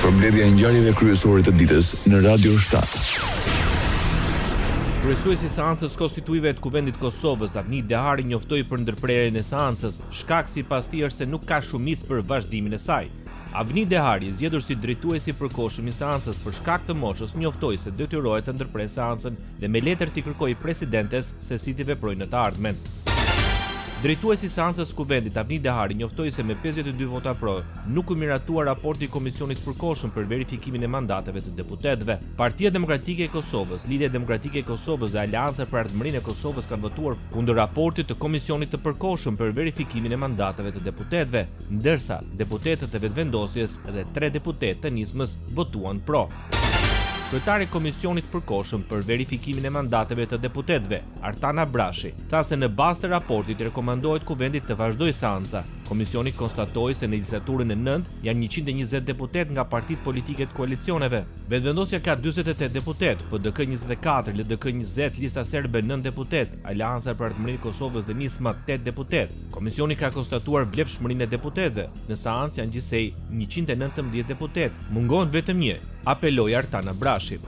Përmbledhja e ngjarjeve kryesore të ditës në Radio 7. Kryesuesi i seancës konstituive të Kuvendit të Kosovës, Avni Dehari, njoftoi për ndërprerjen e seancës. Shkak sipas tij është se nuk ka shumicë për vazhdimin e saj. Avni Dehari, zgjedhur si drejtuesi i përkohshëm i seancës për shkak të moshës, njoftoi se detyrohet të ndërprerë seancën dhe me letër t'i kërkoi presidentes se si t'i veprojnë në të ardhmen. Drejtuesi i seancës Kuvendit, Avni Dehari, njoftoi se me 52 vota pro nuk u miratua raporti i Komisionit përkohshëm për verifikimin e mandateve të deputetëve. Partia Demokratike e Kosovës, Lidhja Demokratike e Kosovës dhe Aleanca për Ardhmërinë e Kosovës kanë votuar kundër raportit të Komisionit të përkohshëm për verifikimin e mandateve të deputetëve, ndërsa deputetët e vetvendosjes dhe 3 deputetë të nismës votuan pro. Kryetari i Komisionit përkohshëm për verifikimin e mandateve të deputetëve, Artana Brashi, tha se në bazë të raportit rekomandohet Kuvendit të vazhdojë seanca. Komisioni konstatoi se në legjislaturën e 9 janë 120 deputet nga partitë politike të koalicioneve. Vetvendosja ka 48 deputet, PDK 24, LDK 20, Lista Serbe 9 deputet, Aleanca për Ardhmërinë e Kosovës dhe Nisma 8 deputet. Komisioni ka konstatuar vlefshmërinë e deputetëve. Në seancë janë gjithsej 119 deputet, mungon vetëm një, apeloi Artana Brashi.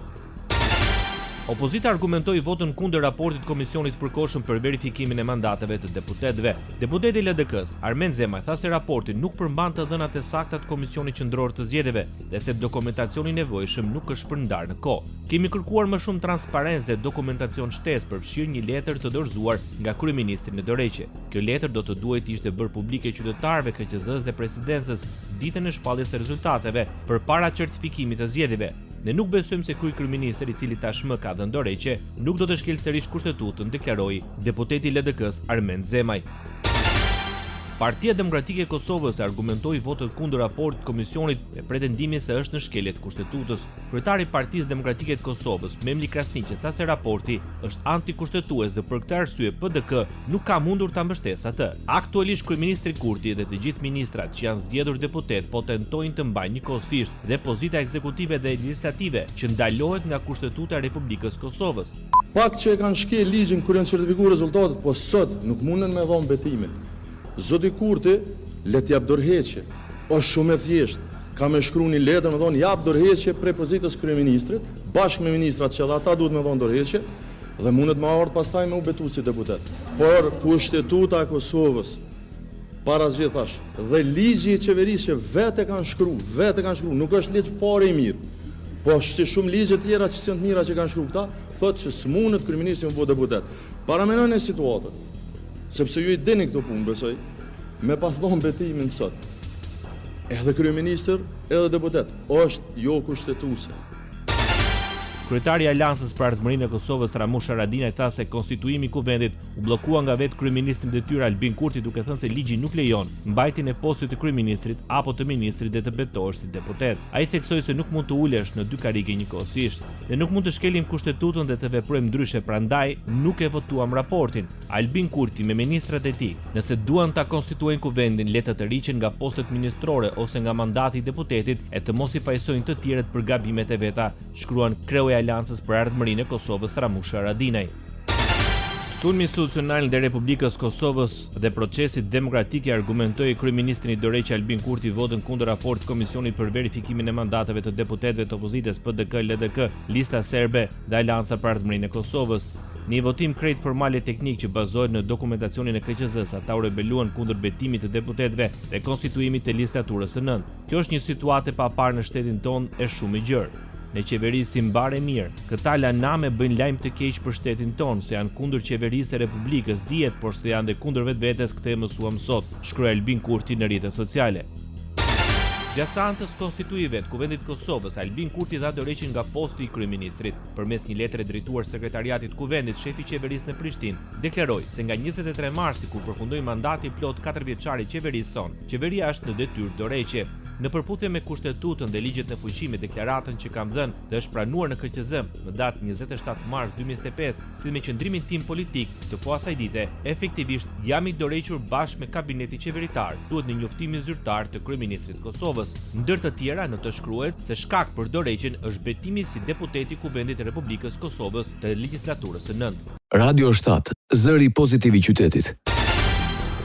Opozita argumentoi votën kundër raportit Komisionit përkohshëm për verifikimin e mandateve të deputetëve. Deputeti i LDK-s, Armen Zemaj, tha se raporti nuk përmbante dhënat e sakta të Komisionit Qendror të Zgjedhjeve dhe se dokumentacioni i nevojshëm nuk është përndar në kohë. Kemi kërkuar më shumë transparencë dhe dokumentacion shtesë për fshirë një letër të dorëzuar nga kryeministri në dorëheqje. Kjo letër do të duhet të ishte bërë publike qytetarëve, KQZ-s dhe presidencës ditën e shpalljes së rezultateve përpara certifikimit të zgjedhjeve. Ne nuk besojmë se kryeministri, i cili tashmë ka dhënë dorëheqje, nuk do të shkelësërish kushtetutën, deklaroi deputeti i LDK-s Armen Zemaj. Partia Demokratike e Kosovës argumentoi votën kundër raportit të Komisionit me pretendimin se është në shkelje të kushtetutës. Kryetari i Partisë Demokratike të Kosovës, Memli Krasniqi, tha se raporti është antikushtetues dhe për këtë arsye PDK nuk ka mundur ta mbështesë atë. Aktualisht kryeministri Kurti dhe të gjithë ministrat që janë zgjedhur deputet po tentojnë të mbajnë njëkohësisht dhe pozita ekzekutive dhe legislative që ndalohet nga Kushtetuta e Republikës Kosovës. Pak që e kanë shkel ligjin kur janë certifikuar rezultatet, po sot nuk mundën me dhënë betimin. Zoti Kurti le t'jap dorëheqje. Është shumë e thjeshtë. Ka me shkruar një letër me thonë jap dorëheqje prepozitës kryeministrit, bashkë me ministrat që ata duhet me dhënë dorëheqje dhe mundet më ardh pastaj me u betu si deputet. Por Kushtetuta e Kosovës para zgjedhjes dhe ligji i qeverisë që vetë kanë shkruar, nuk është ligj fare i mirë. Po si shumë ligje të tjera që janë të mira që kanë shkruar këta, thotë që s'mundet kryeministri të bëjë deputet. Paramenoni situatën. Sepse ju i dini këto punë, besoj, me pas dhënë betimin sot. Edhe kryeministër, edhe deputet, është jo kushtetuese. Kryetari i Aleancës për Ardhmërinë e Kosovës, Ramush Haradinaj, tha se konstituimi i Kuvendit u bllokua nga vetë kryeministri në detyrë Albin Kurti, duke thënë se ligji nuk lejon mbajtjen e postit të kryeministrit apo të ministrit dhe të betohesh si deputet. Ai theksoi se nuk mund të ulesh në dy karrige njëkohësisht dhe nuk mund të shkelim kushtetutën dhe të veprojmë ndryshe, prandaj nuk e votuam raportin. Albin Kurti me ministrat e tij, nëse duan ta konstituojnë Kuvendin, le të tërhiqen nga postet ministrore ose nga mandati i deputetit e të mos i fajsojnë të tjerët për gabimet e veta, shkruan kreu Aleancës për Ardhmërinë e Kosovës, Ramush Haradinaj. Sulmi institucional ndaj Republikës Kosovës dhe procesi demokratik argumentoi kryeministrin i dorëheqje Albin Kurti votën kundër raportit të Komisionit për verifikimin e mandateve të deputetëve të opozitës PDK, LDK, Lista Serbe dhe Aleanca për Ardhmërinë e Kosovës. Në një votim krejt formal e teknik që bazohet në dokumentacionin e KQZ-s, ata u rebeluan kundër betimit të deputetëve dhe konstituimit të listaturës së 9. Kjo është një situatë e paparë në shtetin tonë e shumë i gjerë. Në qeveri si mbare mirë, këta laname bëjnë lajm të keq për shtetin tonë, se janë kundër qeverisë e Republikës, dihet, por se janë dhe kundër vetvetes, këtë e mësuam sot, shkroi Albin Kurti në rrjetet sociale. Gjatë seancës konstituive të Kuvendit të Kosovës, Albin Kurti dha dorëheqjen nga posti i kryeministrit. Përmes një letre drejtuar sekretariatit të Kuvendit, shefi i qeverisë në Prishtinë deklaroi se nga 23 marsi, kur përfundoi mandati plot 4 vjeçar i qeverisë sonë, qeveria është në detyrë dorëheqje. Në përputhje me kushtetutën dhe ligjet në fuqi me deklaratën që kam dhënë dhe është pranuar në KQZ në datë 27 mars 2025, si me qëndrimin tim politik të po asaj dite, efektivisht jam i dorëhequr bashkë me kabinetin qeveritar, thuhet në njoftimin zyrtar të kryeministrit të Kosovës. Ndër të tjera, në të shkruhet se shkak për dorëheqjen është betimi si deputeti i Kuvendit të Republikës Kosovës të legjislaturës së 9. Radio 7, zëri pozitiv i qytetit.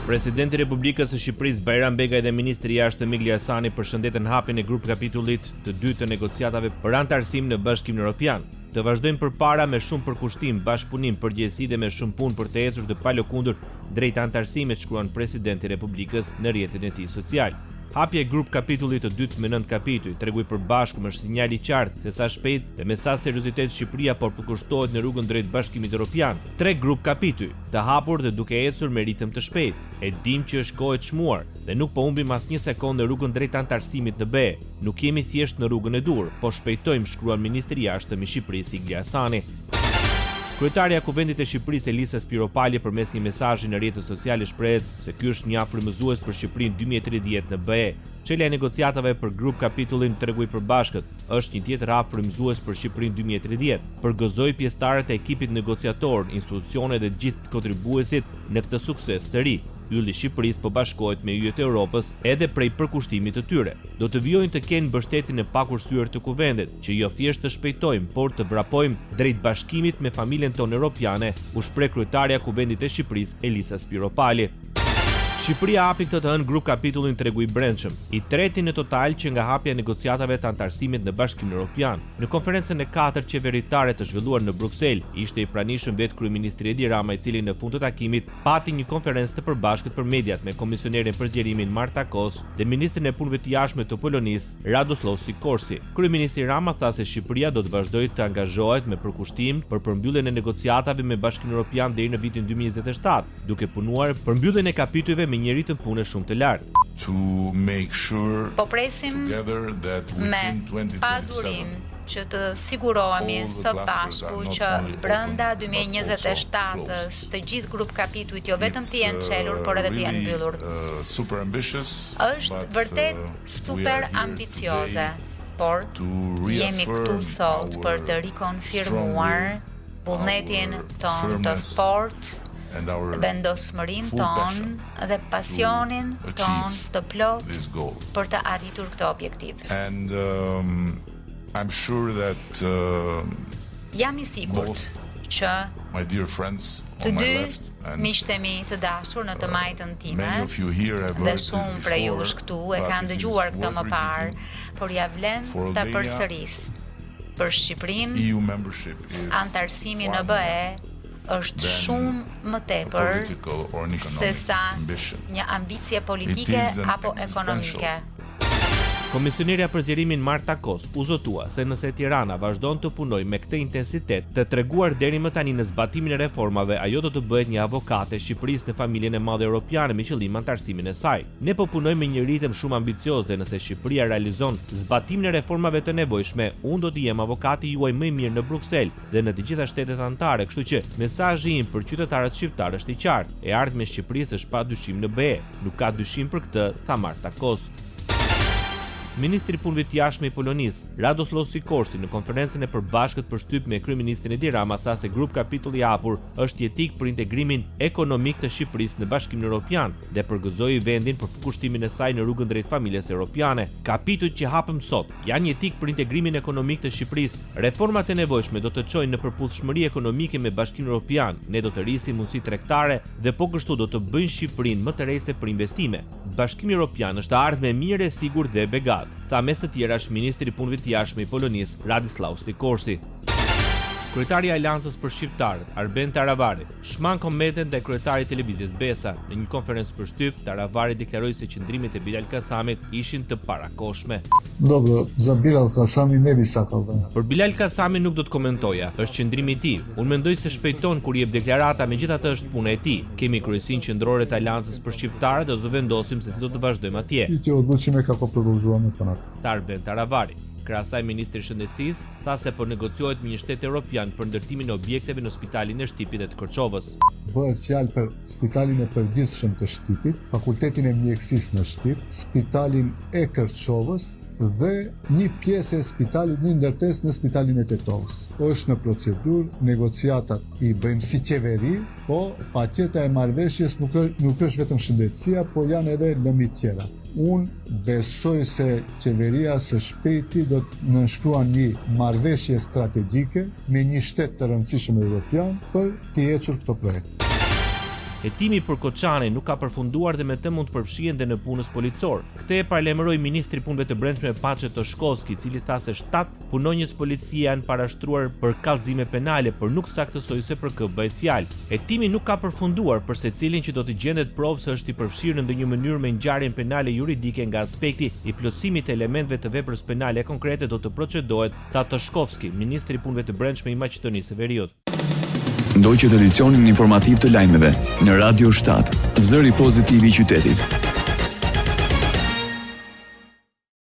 Presidenti i Republikës së Shqipërisë Bajram Begaj dhe ministri i jashtëm Migli Hasani përshëndetën hapjen e grup kapitullit të dytë të negociatave për anëtarësim në Bashkimin Evropian. Të vazhdojmë përpara me shumë përkushtim, bashkëpunim, përgjegjësi dhe me shumë punë për të ecur të palëkundur drejt anëtarësimit, shkruan presidenti i Republikës në rrjetin e tij social. Hapja e grup kapitullit të dytë me 9 kapituj tregoi përbashkëm është sinjal i qartë se sa shpejt dhe me sa seriozitet Shqipëria po përkushtohet në rrugën drejt Bashkimit Evropian. 3 grup kapituj, të hapur dhe duke ecur me ritëm të shpejtë. E dim që është kohë e çmuar dhe nuk po humbim asnjë sekondë në rrugën drejt anëtarësimit në BE. Nuk jemi thjesht në rrugën e dur, po shpejtojmë, shkruan ministri i jashtëm i Shqipërisë Migli Hasani. Kryetaria e Kuvendit të Shqipërisë Elisa Spiropali përmes një mesazhi në rrjetet sociale shprehet se ky është një frymëzues për Shqipërinë 2030 në BE. Çelja e negociatave për grup kapitullin tregoi përbashkët është një tjetër hap frymëzues për Shqipërinë 2030. Përgëzoi pjesëtarët e ekipit negociator, institucionet dhe gjithë kontribuesit në këtë sukses të ri. Ylli i Shqipërisë po bashkohet me yjet e Europës edhe prej përkushtimit të tyre. Do të vijojnë të kenë mbështetjen e pakursyer të kuvendit, që jo thjesht të shpejtojmë, por të vrapojmë drejt bashkimit me familjen tonë europiane, u shpreh kryetaria e Kuvendit të Shqipërisë Elisa Spiropali. Shqipëria hapi këtë të hënë grup kapitullin tregu i brendshëm, i treti në total që nga hapja e negociatave të anëtarësimit në Bashkimin Evropian. Në konferencën e 4 qeveritare të zhvilluar në Bruksel, ishte i pranishëm vetë kryeministri Edi Rama, i cili në fund të takimit pati një konferencë të përbashkët për mediat me komisionerin për zgjerimin Marta Kos dhe ministrin e punëve të jashtme të Polonisë Radoslaw Sikorski. Kryeministri Rama tha se Shqipëria do të vazhdojë të angazhohet me përkushtim për përmbylljen e negociatave me Bashkimin Evropian deri në vitin 2027, duke punuar për mbylljen e kapitujve me një ritëm pune shumë të lartë. Po presim me padurim që të sigurohemi së bashku që brenda 2027-s të gjithë grup kapitujt jo vetëm të jenë çelur, por edhe të jenë mbyllur. Është vërtet super ambicioze, por jemi këtu sot për të rikonfirmuar vullnetin ton të fortë, vendosmërinë tonë dhe pasionin tonë të plot për të arritur këtë objektiv. Jam i sigurt që të dy miqtemi të dashur në të majtën time dhe shumë prej jush këtu e kanë dëgjuar këtë më parë, por ja vlen ta përsëris. Për Shqipërinë, anëtarësimi në BE është shumë më tepër se sa një ambicie politike apo ekonomike. Komisionerja për zgjerimin Marta Kos u zotua se nëse Tirana vazhdon të punojë me këtë intensitet të treguar deri më tani në zbatimin e reformave, ajo do të bëhet një avokate e Shqipërisë në familjen e madhe europiane me qëllim anëtarësimin e saj. Ne po punojmë me një ritëm shumë ambicioz dhe nëse Shqipëria realizon zbatimin e reformave të nevojshme, unë do të jem avokati juaj më i mirë në Bruksel dhe në të gjitha shtetet anëtare, kështu që mesazhi im për qytetarët shqiptar është i qartë. E ardhmja e Shqipërisë është padyshim në BE. Nuk ka dyshim për këtë, tha Marta Kos. Ministri i punëve të jashtme i Polonisë, Radoslaw Sikorski, në konferencën e përbashkët për shtyp me kryeministrin Edi Rama, tha se grup kapitulli i hapur është jetik për integrimin ekonomik të Shqipërisë në Bashkimin Evropian dhe përgëzoi vendin për përkushtimin e saj në rrugën drejt familjes europiane. Kapitujt që hapëm sot janë jetik për integrimin ekonomik të Shqipërisë. Reformat e nevojshme do të çojnë në përputhshmëri ekonomike me Bashkimin Evropian. Ne do të rrisim mundësi tregtare dhe po kështu do të bëjnë Shqipërinë më të rejse për investime. Bashkimi Evropian është ardhmë e mirë, e sigurt dhe e begat, tha mes të tjerash ministri i punëve të jashtme i Polonisë Radoslaw Sikorski. Kryetari i Aleancës për Shqiptarët, Arben Taravari, shman komentet ndaj kryetarit të televizjes Besa. Në një konferencë për shtyp, Taravari deklaroi se qëndrimet e Bilal Kasamit ishin të parakoshme. Dobro, za Bilal Kasami ne bi sakal. Për Bilal Kasami nuk do të komentoja, është qëndrimi i tij. Unë mendoj se shpejton kur jep deklarata, megjithatë është puna e tij. Kemi kryesinë qendrore të Aleancës për Shqiptarët dhe do të vendosim se si do të vazhdojmë atje. I të odlučime kako produžujemo to nato. Arben Taravari. Krahasaj ministri i Shëndetësisë tha se po negociohet me një shtet evropian për ndërtimin e objekteve në spitalin e Shtipit dhe të Kërçovës. Bëhet fjalë për spitalin e përgjithshëm të Shtipit, fakultetin e mjekësisë në Shtip, spitalin e Kërçovës dhe një pjesë e spitalit, një ndërtesë në spitalin e Tetovës. Është në procedurë, negociatat i bëjmë si qeveri, po patjeta e marrëveshjes nuk është vetëm shëndetësia, po janë edhe lëmit tjera. Unë besoj se qeveria së shpejti do të nënshkruan një marrëveshje strategjike me një shtet të rëndësishëm evropian për të ecur këto projekt. Hetimi për Koçanin nuk ka përfunduar dhe me të mund të përfshihen dhe në punës policor. Këtë e paralajmëroi ministri i Punëve të Brendshme Paçe Toshkovski, i cili tha se 7 punonjës policie janë parashtruar për kallëzime penale, por nuk saktësoi se për kë bëhet fjalë. Hetimi nuk ka përfunduar për secilin që do të gjendet provë se është i përfshirë në ndonjë mënyrë me ngjarjen penale juridike nga aspekti i plotësimit të elementëve të veprës penale konkrete do të procedohet, tha Toshkovski, ministri i Punëve të Brendshme i Maqedonisë së Veriut. Ndoqët edicionin informativ të lajmeve në Radio 7, zëri pozitiv i qytetit.